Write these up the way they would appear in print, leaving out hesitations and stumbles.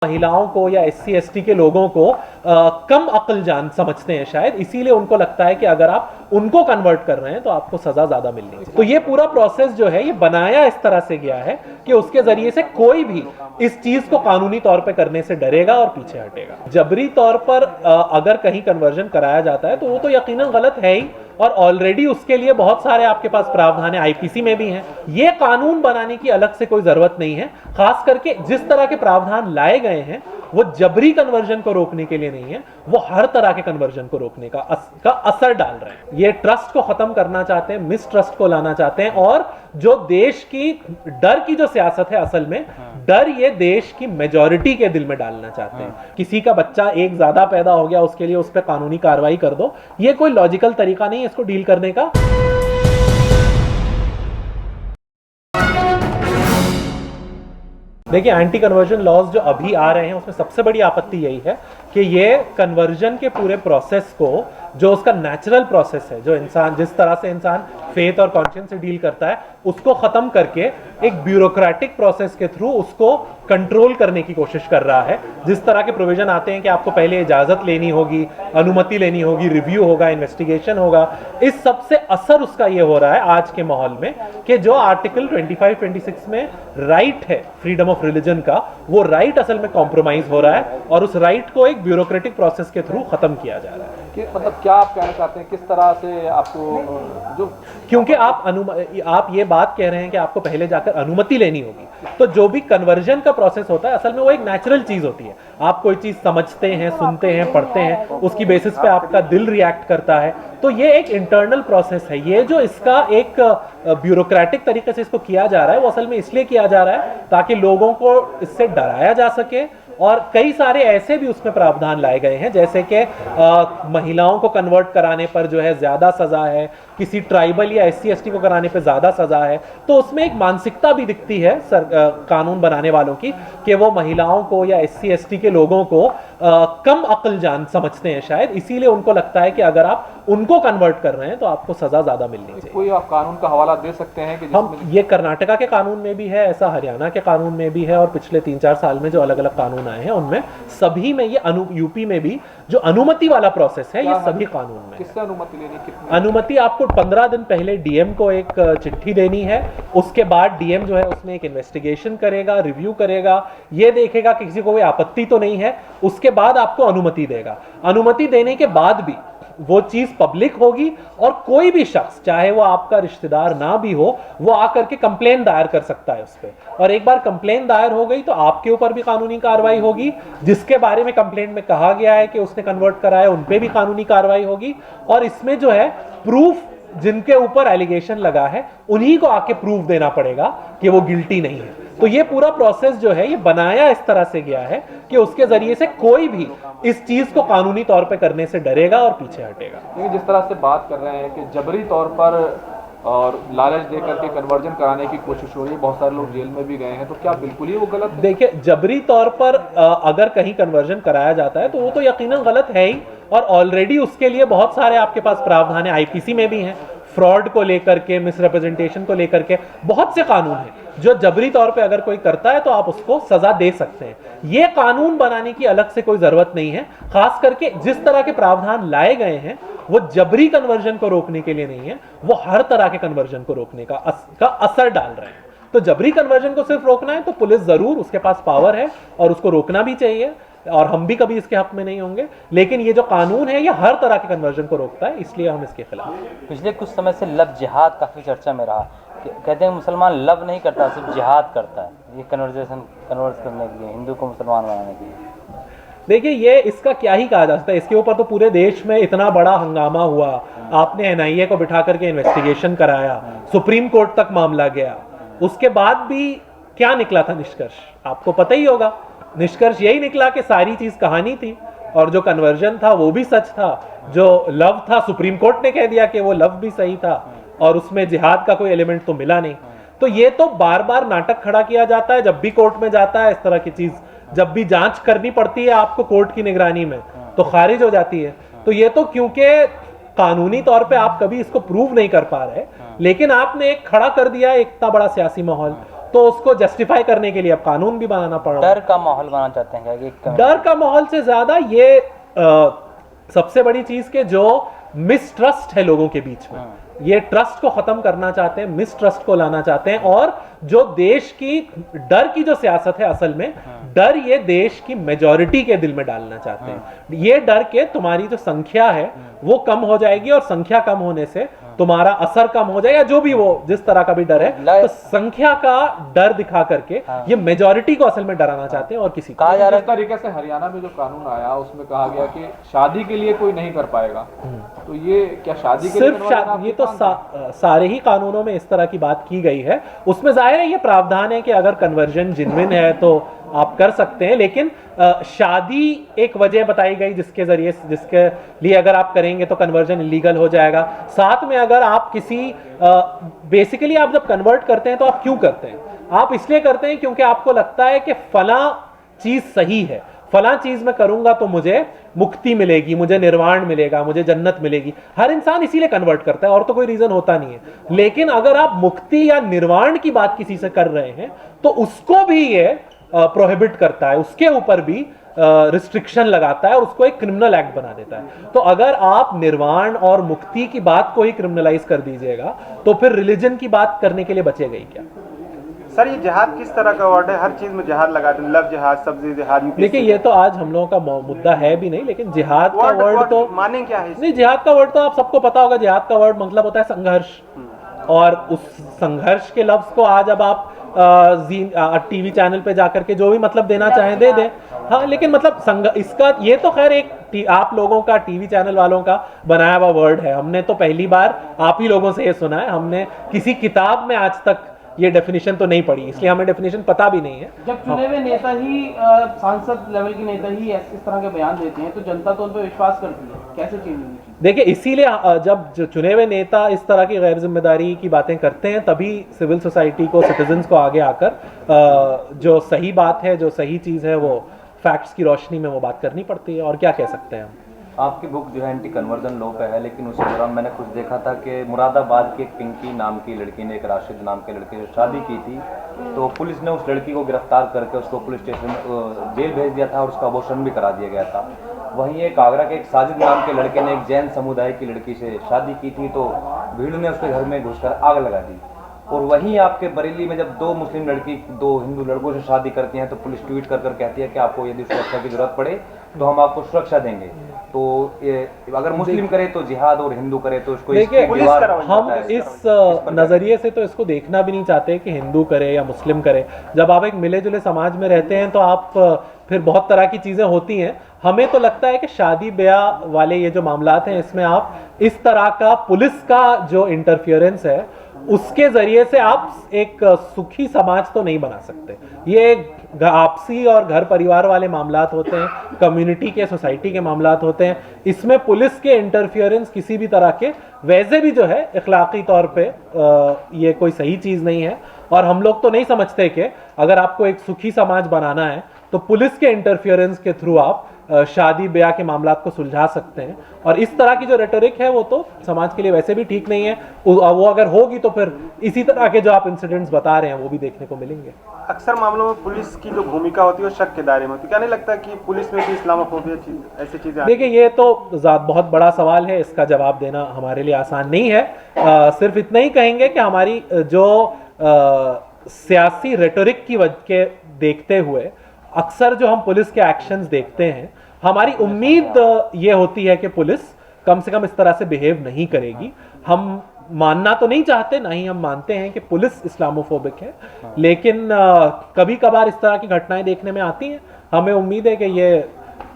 महिलाओं को या एससी एसटी के लोगों को कम अक्ल जान समझते हैं शायद, इसीलिए उनको लगता है कि अगर आप उनको कन्वर्ट कर रहे हैं तो आपको सजा ज्यादा मिलनी चाहिए। तो ये पूरा प्रोसेस जो है ये बनाया इस तरह से गया है कि उसके जरिए से कोई भी इस चीज को कानूनी तौर पे करने से डरेगा और पीछे हटेगा। जबरी तौर पर अगर कहीं कन्वर्जन कराया जाता है तो वो तो यकीनन गलत है ही, और ऑलरेडी उसके लिए बहुत सारे आपके पास प्रावधान है, आईपीसी में भी हैं। ये कानून बनाने की अलग से कोई जरूरत नहीं है। खास करके जिस तरह के प्रावधान लाए गए हैं वो जबरी कन्वर्जन को रोकने के लिए नहीं है, वो हर तरह के कन्वर्जन को रोकने का असर डाल रहे हैं। ये ट्रस्ट को खत्म करना चाहते हैं, मिसट्रस्ट को लाना चाहते हैं, और जो देश की डर की जो सियासत है, असल में डर ये देश की मेजॉरिटी के दिल में डालना चाहते हैं। किसी का बच्चा एक ज्यादा पैदा हो गया उसके लिए उस पर कानूनी कार्रवाई कर दो, ये कोई लॉजिकल तरीका नहीं है इसको डील करने का। देखिए, एंटी कन्वर्जन लॉज जो अभी आ रहे हैं उसमें सबसे बड़ी आपत्ति यही है कि ये कन्वर्जन के पूरे प्रोसेस को, जो उसका नेचुरल प्रोसेस है, जो इंसान जिस तरह से इंसान फेथ और कॉन्शियंस से डील करता है, उसको खत्म करके एक ब्यूरोक्रेटिक प्रोसेस के थ्रू उसको कंट्रोल करने की कोशिश कर रहा है। जिस तरह के प्रोविजन आते हैं कि आपको पहले इजाजत लेनी होगी, अनुमति लेनी होगी, रिव्यू होगा, इन्वेस्टिगेशन होगा, इस सब से असर उसका ये हो रहा है आज के माहौल में कि जो आर्टिकल 25-26 में राइट है फ्रीडम ऑफ रिलीजन का, वो राइट असल में कॉम्प्रोमाइज हो रहा है और उस राइट को एक ब्यूरोक्रेटिक प्रोसेस के थ्रू खत्म किया जा रहा है। कि मतलब क्या आप कहना चाहते हैं, किस तरह से आपको जो, क्योंकि आप ये बात कह रहे हैं कि आपको पहले जाकर अनुमति लेनी होगी, तो जो भी कन्वर्जन का प्रोसेस होता है असल में वो एक नेचुरल चीज होती है। आप कोई चीज समझते हैं, सुनते हैं, पढ़ते हैं, उसकी बेसिस पे आपका दिल रिएक्ट करता है, तो ये एक इंटरनल प्रोसेस है। ये जो इसका एक ब्यूरोक्रेटिक तरीके से इसको किया जा रहा है, वो असल में इसलिए किया जा रहा है ताकि लोगों को इससे डराया जा सके। और कई सारे ऐसे भी उसमें प्रावधान लाए गए हैं, जैसे कि महिलाओं को कन्वर्ट कराने पर जो है ज्यादा सजा है, किसी ट्राइबल या एससी एसटी को कराने पर ज्यादा सजा है। तो उसमें एक मानसिकता भी दिखती है कानून बनाने वालों की कि वो महिलाओं को या एससी एसटी के लोगों को कम अक्ल जान समझते हैं शायद, इसीलिए उनको लगता है कि अगर आप उनको कन्वर्ट कर रहे हैं तो आपको सजा ज्यादा मिलनी चाहिए। कोई आप कानून का हवाला दे सकते हैं कि हम ये कर्नाटका के कानून में भी है, ऐसा हरियाणा के कानून में भी है, और पिछले 3-4 साल में जो अलग अलग कानून आए हैं उनमें सभी में ये यूपी में भी जो अनुमति वाला प्रोसेस है, ये सभी कानून में। किससे अनुमति लेनी, कितनी अनुमति आपको 15 दिन पहले डीएम को एक चिट्ठी देनी है। उसके बाद डीएम जो है उसमें एक इन्वेस्टिगेशन करेगा, रिव्यू करेगा, ये देखेगा कि किसी को कोई आपत्ति तो नहीं है, उसके बाद आपको अनुमति देगा। अनुमति देने के बाद भी वो चीज पब्लिक होगी और कोई भी शख्स, चाहे वो आपका रिश्तेदार ना भी हो, वो आकर के कंप्लेन दायर कर सकता है उस पर। और एक बार कंप्लेन दायर हो गई तो आपके ऊपर भी कानूनी कार्रवाई होगी, जिसके बारे में कंप्लेंट में कहा गया है कि उसने कन्वर्ट कराया उन पे भी कानूनी कार्रवाई होगी। और इसमें जो है प्रूफ, जिनके ऊपर एलिगेशन लगा है उन्हीं को आके प्रूफ देना पड़ेगा कि वो गिल्टी नहीं है। तो ये पूरा प्रोसेस जो है ये बनाया इस तरह से गया है कि उसके जरिए से कोई भी इस चीज को कानूनी तौर पे करने से डरेगा और पीछे हटेगा। जिस तरह से बात कर रहे हैं कि जबरी तौर पर और लालच देकर के कन्वर्जन कराने की कोशिश हो रही है, बहुत सारे लोग जेल में भी गए हैं, तो क्या बिल्कुल ही वो गलत है? देखिए, जबरी तौर पर अगर कहीं कन्वर्जन कराया जाता है तो वो तो यकीनन गलत है ही, और ऑलरेडी उसके लिए बहुत सारे आपके पास प्रावधान है, आईपीसी में भी हैं। फ्रॉड को लेकर के, मिसरिप्रेजेंटेशन को लेकर के बहुत से कानून हैं जो जबरी तौर पे अगर कोई करता है तो आप उसको सजा दे सकते हैं। ये कानून बनाने की अलग से कोई जरूरत नहीं है। खास करके जिस तरह के प्रावधान लाए गए हैं वो जबरी कन्वर्जन को रोकने के लिए नहीं है, वो हर तरह के कन्वर्जन को रोकने का असर डाल रहे हैं। तो जबरी कन्वर्जन को सिर्फ रोकना है तो पुलिस जरूर, उसके पास पावर है और उसको रोकना भी चाहिए, और हम भी कभी इसके हक में नहीं होंगे। लेकिन ये जो कानून है ये हर तरह के कन्वर्जन को रोकता है, इसलिए हम इसके खिलाफ। पिछले कुछ समय से लव जिहाद काफ़ी चर्चा में रहा। कहते हैं मुसलमान लव नहीं करता, सिर्फ जिहाद करता है, ये कन्वर्ट करने के लिए, हिंदू को मुसलमान बनाने के लिए। देखिए, ये इसका क्या ही कहा जा सकता है। इसके ऊपर तो पूरे देश में इतना बड़ा हंगामा हुआ, आपने एनआईए को बिठा करके इन्वेस्टिगेशन कराया, सुप्रीम कोर्ट तक मामला गया, उसके बाद भी क्या निकला था निष्कर्ष आपको पता ही होगा। निष्कर्ष यही निकला कि सारी चीज कहानी थी, और जो कन्वर्जन था वो भी सच था, जो लव था सुप्रीम कोर्ट ने कह दिया कि वो लव भी सही था, और उसमें जिहाद का कोई एलिमेंट तो मिला नहीं। तो ये तो बार बार नाटक खड़ा किया जाता है जब भी कोर्ट में जाता है, इस तरह की चीज जब भी जांच करनी पड़ती है आपको कोर्ट की निगरानी में तो खारिज हो जाती है। तो ये तो क्योंकि कानूनी तौर पे आप कभी इसको प्रूव नहीं कर पा रहे, लेकिन आपने एक खड़ा कर दिया इतना बड़ा सियासी माहौल, तो उसको जस्टिफाई करने के लिए अब कानून भी बनाना पड़ रहा है। डर का माहौल बनाना चाहते हैं क्या कि डर का माहौल से ज्यादा ये सबसे बड़ी चीज के जो मिसट्रस्ट है लोगों के बीच में, ये ट्रस्ट को खत्म करना चाहते हैं, मिसट्रस्ट को लाना चाहते हैं। और जो देश की डर की जो सियासत है, असल में डर ये देश की मेजॉरिटी के दिल में डालना चाहते हैं। ये डर के तुम्हारी जो संख्या है वो कम हो जाएगी, और संख्या कम होने से तुम्हारा असर कम हो जाएगा, जो भी वो जिस तरह का भी डर है। तो संख्या का डर दिखा करके ये मेजॉरिटी को असल में डराना चाहते हैं और किसी को। कहा जा रहा जिस तरीके से हरियाणा में जो कानून आया उसमें कहा गया कि शादी के लिए कोई नहीं कर पाएगा, तो ये क्या शादी के लिए सिर्फ ये तो सारे ही कानूनों में इस तरह की बात की गई है। उसमें जाहिर है ये प्रावधान है कि अगर कन्वर्जन जेन्युइन है तो आप कर सकते हैं, लेकिन शादी एक वजह बताई गई जिसके जरिए, जिसके लिए अगर आप करेंगे तो कन्वर्जन इलीगल हो जाएगा। साथ में अगर आप किसी बेसिकली आप जब कन्वर्ट करते हैं तो आप क्यों करते हैं? आप इसलिए करते हैं क्योंकि आपको लगता है कि फला चीज सही है, फला चीज मैं करूंगा तो मुझे मुक्ति मिलेगी, मुझे निर्वाण मिलेगा, मुझे जन्नत मिलेगी। हर इंसान इसीलिए कन्वर्ट करता है और तो कोई रीजन होता नहीं है। लेकिन अगर आप मुक्ति या निर्वाण की बात किसी से कर रहे हैं तो उसको भी ये प्रोहिबिट करता है, उसके ऊपर भी रिस्ट्रिक्शन लगाता है और उसको एक क्रिमिनल एक्ट बना देता है। तो अगर आप निर्वाण और मुक्ति की बात को ही क्रिमिनलाइज कर दीजिएगा तो फिर रिलीजन की बात करने के लिए बचेगा ही क्या? सर ये जिहाद किस तरह का वर्ड है? हर चीज में जिहाद लगाते हैं, लव जिहाद, सब्जी जिहाद। देखिए ये तो आज हम लोगों का मुद्दा है भी नहीं, लेकिन जिहाद का वर्ड तो माने क्या है? नहीं, जिहाद का वर्ड तो आप सबको पता होगा। जिहाद का वर्ड मतलब होता है संघर्ष, और उस संघर्ष के लफ्ज को आज अब आप टीवी चैनल पे जाकर के जो भी मतलब देना चाहें दे दें। हाँ, लेकिन मतलब इसका ये तो खैर एक आप लोगों का, टीवी चैनल वालों का बनाया हुआ वर्ड है। हमने तो पहली बार आप ही लोगों से ये सुना है, हमने किसी किताब में आज तक ये डेफिनेशन तो नहीं पड़ी, इसलिए हमें डेफिनेशन पता भी नहीं है। जब चुने हुए नेता ही सांसद लेवल के नेता ही इस तरह के बयान देते हैं तो जनता तो उन पर विश्वास करती है, कैसे चेंज होनी चाहिए? देखिए इसीलिए जब चुने हुए नेता इस तरह की गैर जिम्मेदारी की बातें करते हैं तभी सिविल सोसाइटी को, सिटीजन्स को आगे आकर जो सही बात है, जो सही चीज़ है, वो फैक्ट्स की रोशनी में वो बात करनी पड़ती है। और क्या कह सकते हैं हम? आपकी बुक जो है एंटी कन्वर्जन लॉ पे है, लेकिन उसी दौरान मैंने कुछ देखा था कि मुरादाबाद की एक पिंकी नाम की लड़की ने एक राशिद नाम के लड़के से शादी की थी, तो पुलिस ने उस लड़की को गिरफ्तार करके उसको पुलिस स्टेशन जेल भेज दिया था और उसका अबॉर्शन भी करा दिया गया था। वहीं एक आगरा के एक साजिद नाम के लड़के ने एक जैन समुदाय की लड़की से शादी की थी, तो भीड़ ने उसके घर में घुसकर आग लगा दी। और वहीं आपके बरेली में जब दो मुस्लिम लड़की दो हिंदू लड़कों से शादी करती हैं तो पुलिस ट्वीट कर कहती है कि आपको यदि सुरक्षा की जरूरत पड़े तो हम आपको सुरक्षा देंगे। तो अगर मुस्लिम करे तो जिहाद और हिंदू करे तो इसको हम इस नजरिए से तो इसको देखना भी नहीं चाहते कि हिंदू करे या मुस्लिम करे। जब आप एक मिले जुले समाज में रहते हैं तो आप फिर बहुत तरह की चीजें होती हैं। हमें तो लगता है कि शादी ब्याह वाले ये जो मामलात हैं इसमें आप इस तरह का पुलिस का जो इंटरफियरेंस है उसके जरिए से आप एक सुखी समाज तो नहीं बना सकते। ये आपसी और घर परिवार वाले मामलात होते हैं, कम्युनिटी के, सोसाइटी के मामलात होते हैं। इसमें पुलिस के इंटरफियरेंस किसी भी तरह के वैसे भी जो है इखलाकी तौर पे ये कोई सही चीज़ नहीं है। और हम लोग तो नहीं समझते कि अगर आपको एक सुखी समाज बनाना है तो पुलिस के इंटरफियरेंस के थ्रू आप शादी ब्याह के मामलात को सुलझा सकते हैं। और इस तरह की जो रेटोरिक है वो तो समाज के लिए वैसे भी ठीक नहीं है। वो अगर होगी तो फिर इसी तरह के जो आप इंसिडेंट्स बता रहे हैं वो भी देखने को मिलेंगे। अक्सर मामलों में पुलिस की जो भूमिका होती है वो शक के दायरे में होती है। क्या नहीं लगता कि पुलिस में भी इस्लामोफोबिया ऐसी चीजें? देखिए ये तो बहुत बड़ा सवाल है, इसका जवाब देना हमारे लिए आसान नहीं है। सिर्फ इतना ही कहेंगे कि हमारी जो सियासी रेटोरिक की वजह के देखते हुए अक्सर जो हम पुलिस के एक्शंस देखते हैं, हमारी उम्मीद ये होती है कि पुलिस कम से कम इस तरह से बिहेव नहीं करेगी। हम मानना तो नहीं चाहते, ना ही हम मानते हैं कि पुलिस इस्लामोफोबिक है, लेकिन कभी कभार इस तरह की घटनाएं देखने में आती हैं। हमें उम्मीद है कि ये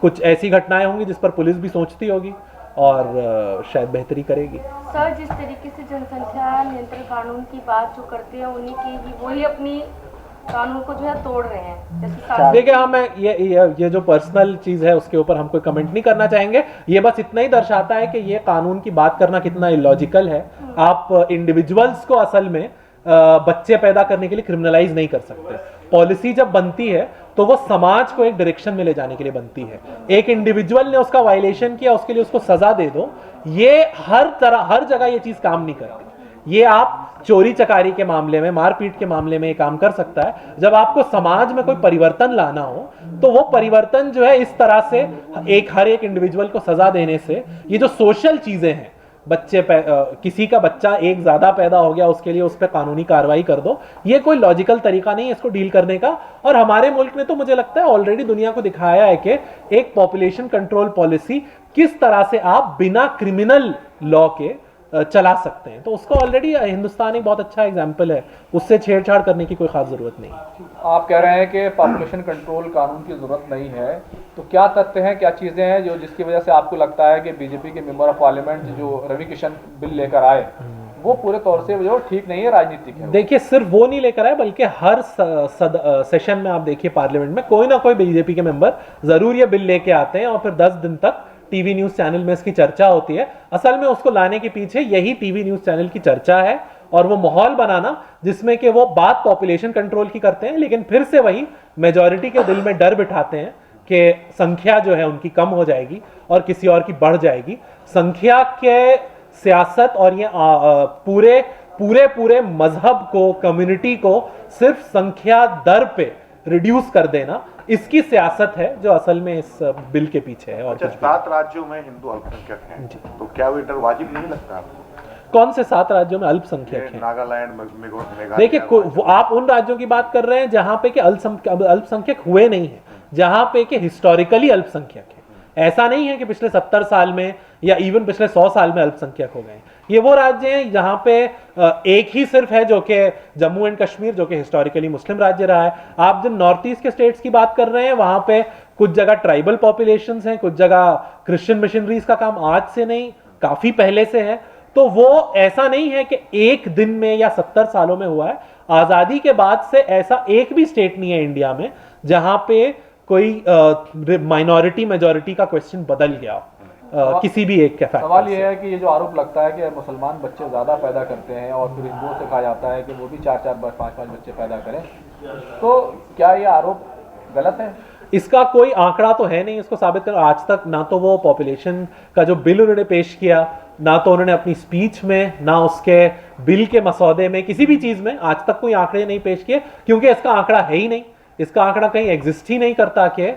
कुछ ऐसी घटनाएं होंगी जिस पर पुलिस भी सोचती होगी और शायद बेहतरी करेगी। सर, जिस तरीके से जनसंख्या नियंत्रण कानून की बात जो करते हैं उन्हीं की ही वही अपनी कानून को जो है तोड़ रहे हैं। जैसे देखिए हाँ, मैं ये जो पर्सनल चीज है उसके ऊपर हम कोई कमेंट नहीं करना चाहेंगे। ये बस इतना ही दर्शाता है कि ये कानून की बात करना कितना इलॉजिकल है। आप इंडिविजुअल्स को असल में बच्चे पैदा करने के लिए क्रिमिनलाइज नहीं कर सकते। पॉलिसी जब बनती है तो वो समाज को एक डायरेक्शन में ले जाने के लिए बनती है। एक इंडिविजुअल ने उसका वायलेशन किया, उसके लिए उसको सजा दे दो, ये हर जगह ये चीज काम नहीं करती। ये आप चोरी चकारी के मामले में, मारपीट के मामले में ये काम कर सकता है। जब आपको समाज में कोई परिवर्तन लाना हो तो वो परिवर्तन जो है इस तरह से हर एक इंडिविजुअल को सजा देने से, ये जो सोशल चीजें हैं, किसी का बच्चा एक ज्यादा पैदा हो गया उसके लिए उस पर कानूनी कार्रवाई कर दो, ये कोई लॉजिकल तरीका नहीं है इसको डील करने का। और हमारे मुल्क ने तो मुझे लगता है ऑलरेडी दुनिया को दिखाया है कि एक पॉपुलेशन कंट्रोल पॉलिसी किस तरह से आप बिना क्रिमिनल लॉ के चला सकते हैं। तो उसको ऑलरेडी हिंदुस्तान एक बहुत अच्छा एग्जाम्पल है, उससे छेड़छाड़ करने की कोई खास जरूरत नहीं। आप कह रहे हैं कि पॉपुलेशन कंट्रोल कानून की जरूरत नहीं है, तो क्या तथ्य हैं, क्या चीजें हैं जो जिसकी वजह से आपको लगता है कि बीजेपी के मेंबर ऑफ पार्लियामेंट जो रवि किशन बिल लेकर आए वो पूरे तौर से जो ठीक नहीं है, राजनीतिक है? देखिए, सिर्फ वो नहीं लेकर आए बल्कि हर सेशन में आप देखिए पार्लियामेंट में कोई ना कोई बीजेपी के मेंबर जरूर ये बिल लेके आते हैं और फिर 10 दिन तक टीवी न्यूज चैनल में इसकी चर्चा होती है। असल में उसको लाने के पीछे यही टीवी न्यूज चैनल की चर्चा है और वो माहौल बनाना जिसमें कि वो बात पॉपुलेशन कंट्रोल की करते हैं, लेकिन फिर से वही मेजॉरिटी के दिल में डर बिठाते हैं कि संख्या जो है उनकी कम हो जाएगी और किसी और की बढ़ जाएगी। संख्या के सियासत और ये पूरे मजहब को, कम्युनिटी को सिर्फ संख्या दर पे रिड्यूस कर देना, इसकी सियासत है जो असल में इस बिल के पीछे है। और अच्छा, 7 राज्यों में हिंदू अल्पसंख्यक हैं, तो क्या वो इंटर वाजिब नहीं लगता आपको? कौन से 7 राज्यों में अल्पसंख्यक हैं? नागालैंड, मेघालय। देखिए, आप उन राज्यों की बात कर रहे हैं जहां पे कि अल्पसंख्यक हुए नहीं है, जहां पे कि हिस्टोरिकली अल्पसंख्यक है। ऐसा नहीं है कि पिछले 70 साल में या इवन पिछले 100 साल में अल्पसंख्यक हो गए। ये वो राज्य हैं जहां पे एक ही सिर्फ है जो कि जम्मू एंड कश्मीर, जो कि हिस्टोरिकली मुस्लिम राज्य रहा है। आप जब नॉर्थ ईस्ट के स्टेट्स की बात कर रहे हैं वहां पे कुछ जगह ट्राइबल पॉपुलेशंस हैं, कुछ जगह क्रिश्चियन मिशनरीज का काम आज से नहीं काफी पहले से है। तो वो ऐसा नहीं है कि एक दिन में या 70 सालों में हुआ है। आजादी के बाद से ऐसा एक भी स्टेट नहीं है इंडिया में जहां पे कोई माइनॉरिटी मेजॉरिटी का क्वेश्चन बदल गया किसी भी एक के फैक्टर। सवाल ये है कि ये जो आरोप लगता है कि मुसलमान बच्चे ज़्यादा पैदा करते हैं और फिर हिंदुओं से कहा जाता है कि वो भी 4-4, 5-5 बच्चे पैदा करें, तो क्या ये आरोप गलत है? इसका कोई आंकड़ा तो है नहीं इसको साबित कर। आज तक ना तो वो पॉपुलेशन का जो बिल उन्होंने पेश किया, ना तो उन्होंने अपनी स्पीच में, ना उसके बिल के मसौदे में, किसी भी चीज में आज तक कोई आंकड़े नहीं पेश किए, क्योंकि इसका आंकड़ा है ही नहीं। इसका आंकड़ा कहीं एग्जिस्ट ही नहीं करता कि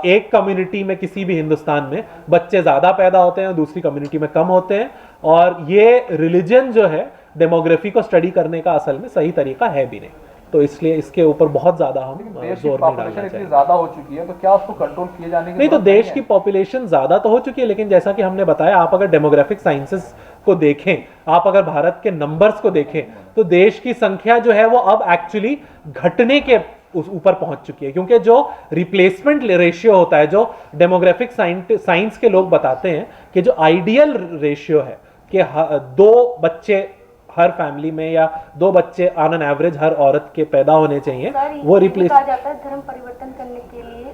एक कम्युनिटी में किसी भी हिंदुस्तान में बच्चे ज्यादा पैदा होते हैं और दूसरी कम्युनिटी में कम होते हैं। और ये रिलीजन जो है डेमोग्राफी को स्टडी करने का असल में सही तरीका है भी नहीं, तो इसलिए इसके ऊपर बहुत ज्यादा हम जोर नहीं डालना चाहिए। ज्यादा हो चुकी है तो क्या उसको कंट्रोल किए जाने की नहीं, तो देश की पॉपुलेशन ज्यादा तो हो चुकी है, लेकिन जैसा कि हमने बताया, आप अगर डेमोग्राफिक साइंसेस को देखें, आप अगर भारत के नंबर्स को देखें, तो देश की संख्या जो है वो अब एक्चुअली घटने के ऊपर पहुंच चुकी है। क्योंकि जो रिप्लेसमेंट रेशियो होता है, जो डेमोग्राफिक साइंस के लोग बताते हैं कि जो आइडियल रेशियो है कि 2 बच्चे हर फैमिली में या 2 बच्चे ऑन एन एवरेज हर औरत के पैदा होने चाहिए, वो रिप्लेस कहा जाता है। धर्म परिवर्तन करने के लिए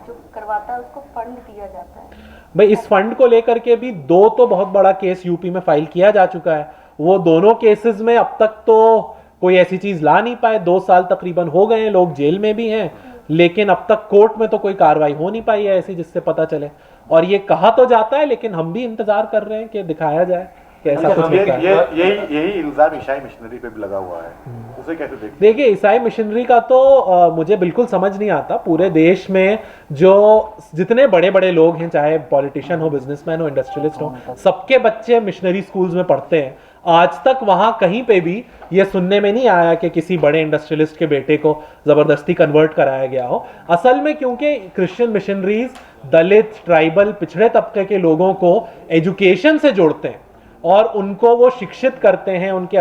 जो करवाता है उसको फंड दिया जाता है। भाई, इस फंड को लेकर के भी 2 तो बहुत बड़ा केस यूपी में फाइल किया जा चुका है। वो दोनों केसेस में अब तक तो कोई ऐसी चीज ला नहीं पाए। 2 साल तकरीबन हो गए हैं, लोग जेल में भी हैं, लेकिन अब तक कोर्ट में तो कोई कार्रवाई हो नहीं पाई है ऐसी जिससे पता चले। और ये कहा तो जाता है, लेकिन हम भी इंतजार कर रहे हैं कि दिखाया जाए कि ऐसा कुछ होता है। यही इल्जाम ईसाई मिशनरी पे भी लगा हुआ है, उसे कैसे देखते हैं? देखिए, ईसाई मिशनरी का तो मुझे बिल्कुल समझ नहीं आता। पूरे देश में जो जितने बड़े बड़े लोग हैं, चाहे पॉलिटिशियन हो, बिजनेसमैन हो, इंडस्ट्रियलिस्ट हो, सबके बच्चे मिशनरी स्कूल्स में पढ़ते हैं। आज तक वहां कहीं पे भी ये सुनने में नहीं आया कि किसी बड़े इंडस्ट्रियलिस्ट के बेटे को जबरदस्ती कन्वर्ट कराया गया हो। असल में क्योंकि क्रिश्चियन मिशनरीज दलित, ट्राइबल, पिछड़े तबके के लोगों को एजुकेशन से जोड़ते हैं और उनको वो शिक्षित करते हैं, उनके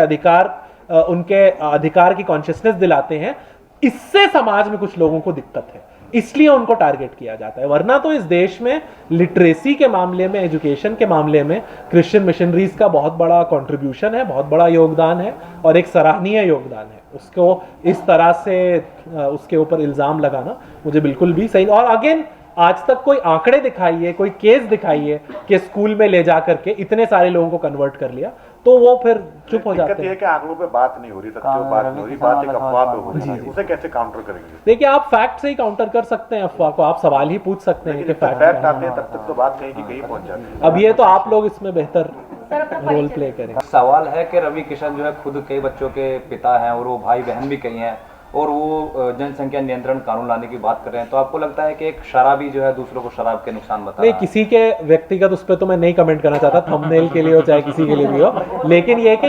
अधिकार की कॉन्शियसनेस दिलाते हैं। इससे समाज में कुछ लोगों को दिक्कत है, इसलिए उनको टारगेट किया जाता है। वरना तो इस देश में लिटरेसी के मामले में, एजुकेशन के मामले में क्रिश्चियन मिशनरीज का बहुत बड़ा कंट्रीब्यूशन है, बहुत बड़ा योगदान है और एक सराहनीय योगदान है। उसको इस तरह से उसके ऊपर इल्जाम लगाना मुझे बिल्कुल भी सही। और अगेन, आज तक कोई आंकड़े दिखाइए, कोई केस दिखाइए कि स्कूल में ले जाकर के इतने सारे लोगों को कन्वर्ट कर लिया, तो वो फिर चुप हो जाते हैं। दिक्कत ये है कि आंकड़ों पे बात नहीं हो रही, तथ्यों पे बात नहीं हो रही, बात एक अफवाह पे हो रही है। उसे कैसे काउंटर करेंगे? देखिए, आप फैक्ट से ही काउंटर कर सकते हैं अफवाह को। आप सवाल ही पूछ सकते हैं कि फैक्ट आते हैं तब तक तो बात कहीं की कहीं पहुंच जाती है। अब ये तो आप लोग इसमें बेहतर सर अपना रोल परिचय प्ले करें। सवाल है कि रवि किशन जो है खुद कई बच्चों के पिता हैं और वो भाई बहन भी कई हैं और वो जनसंख्या नियंत्रण कानून लाने की बात कर रहे हैं, तो आपको लगता है कि एक शराबी जो है दूसरों को शराब के नुकसान बता नहीं, रहा है? किसी के व्यक्तिगत उस पर तो मैं नहीं कमेंट करना चाहता, थंबनेल के लिए हो चाहे किसी के लिए भी हो, लेकिन ये कि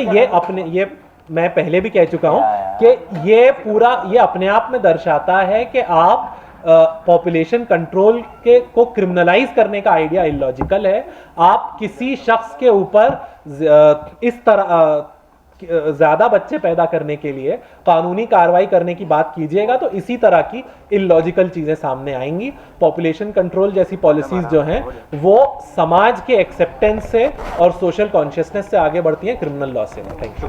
ये मैं पहले भी कह चुका हूं कि ये अपने आप में दर्शाता है कि आप पॉपुलेशन कंट्रोल को क्रिमिनलाइज करने का आइडिया इलॉजिकल है। आप किसी शख्स के ऊपर इस तरह ज्यादा बच्चे पैदा करने के लिए कानूनी कार्रवाई करने की बात कीजिएगा तो इसी तरह की इलॉजिकल चीजें सामने आएंगी। पॉपुलेशन कंट्रोल जैसी पॉलिसीज जो हैं वो समाज के एक्सेप्टेंस से और सोशल कॉन्शियसनेस से आगे बढ़ती हैं, क्रिमिनल लॉ से। Thank you.